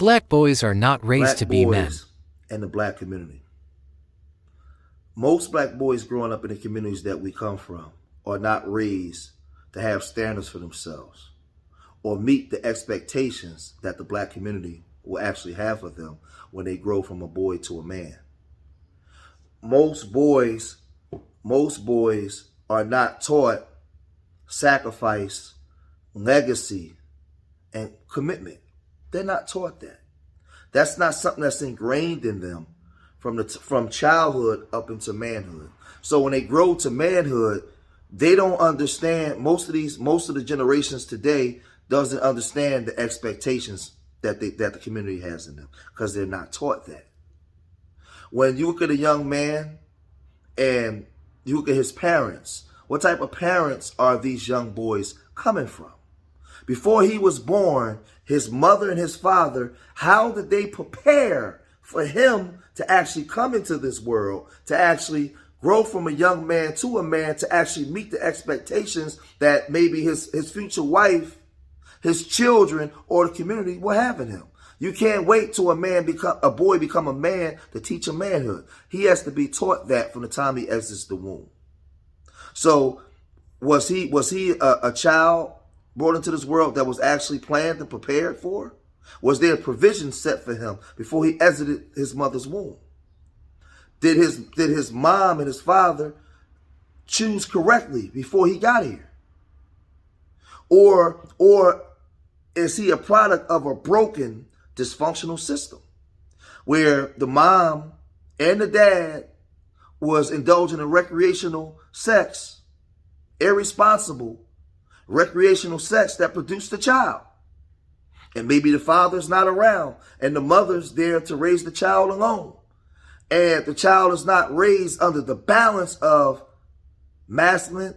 Black boys are not raised to Black be men. boys and the black community. Most black boys growing up in the communities that we come from are not raised to have standards for themselves or meet the expectations that the black community will actually have for them when they grow from a boy to a man. Most boys are not taught sacrifice, legacy, and commitment. They're not taught that. That's not something that's ingrained in them from childhood up into manhood. So when they grow to manhood, they don't understand. Most of the generations today doesn't understand the expectations that the community has in them because they're not taught that. When you look at a young man and you look at his parents, what type of parents are these young boys coming from? Before he was born, his mother and his father, how did they prepare for him to actually come into this world, to actually grow from a young man to a man, to actually meet the expectations that maybe his future wife, his children, or the community will have in him? You can't wait till a boy become a man to teach him manhood. He has to be taught that from the time he exits the womb. So was he a child brought into this world that was actually planned and prepared for? Was there a provision set for him before he exited his mother's womb? Did his mom and his father choose correctly before he got here? Or is he a product of a broken, dysfunctional system where the mom and the dad was indulging in recreational sex, irresponsible recreational sex that produced the child? And maybe the father's not around and the mother's there to raise the child alone. And the child is not raised under the balance of masculine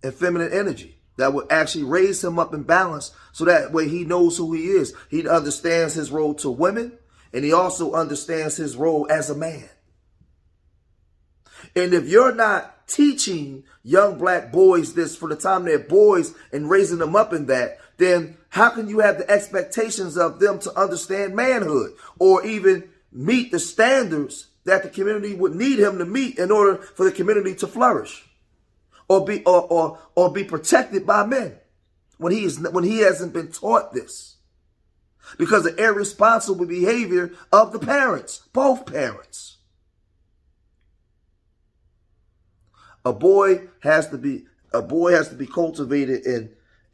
and feminine energy that would actually raise him up in balance so that way he knows who he is. He understands his role to women and he also understands his role as a man. And if you're not teaching young black boys this for the time they're boys and raising them up in that, then how can you have the expectations of them to understand manhood or even meet the standards that the community would need him to meet in order for the community to flourish or be protected by men when he hasn't been taught this because of irresponsible behavior of the parents, both parents? A boy has to be cultivated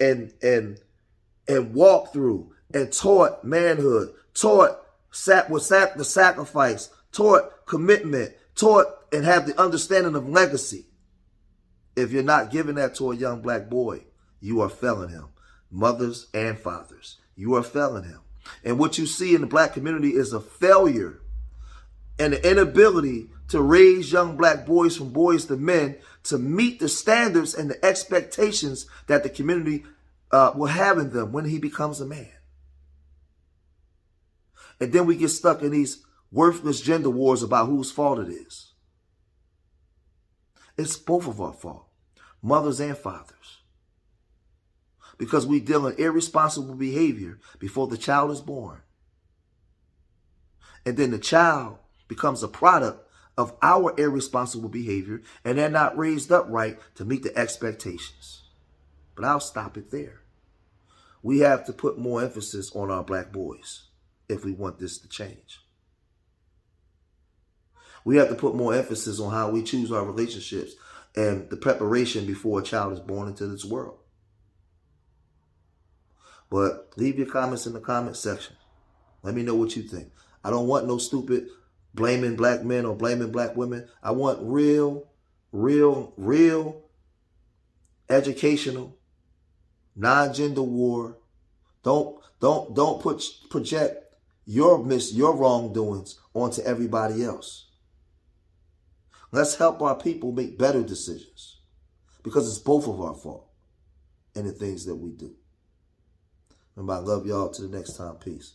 and walked through and taught manhood, taught the sacrifice, taught commitment, taught and have the understanding of legacy. If you're not giving that to a young black boy, you are failing him. Mothers and fathers, you are failing him. And what you see in the black community is a failure and the inability to raise young black boys from boys to men to meet the standards and the expectations that the community will have in them when he becomes a man. And then we get stuck in these worthless gender wars about whose fault it is. It's both of our fault, mothers and fathers, because we deal in irresponsible behavior before the child is born. And then the child becomes a product of our irresponsible behavior, and they're not raised up right to meet the expectations. But I'll stop it there. We have to put more emphasis on our black boys if we want this to change. We have to put more emphasis on how we choose our relationships and the preparation before a child is born into this world. But leave your comments in the comment section. Let me know what you think. I don't want no stupid blaming black men or blaming black women. I want real educational, non-gender war. Don't project your wrongdoings onto everybody else. Let's help our people make better decisions because it's both of our fault in the things that we do. Remember, I love y'all. Till the next time. Peace.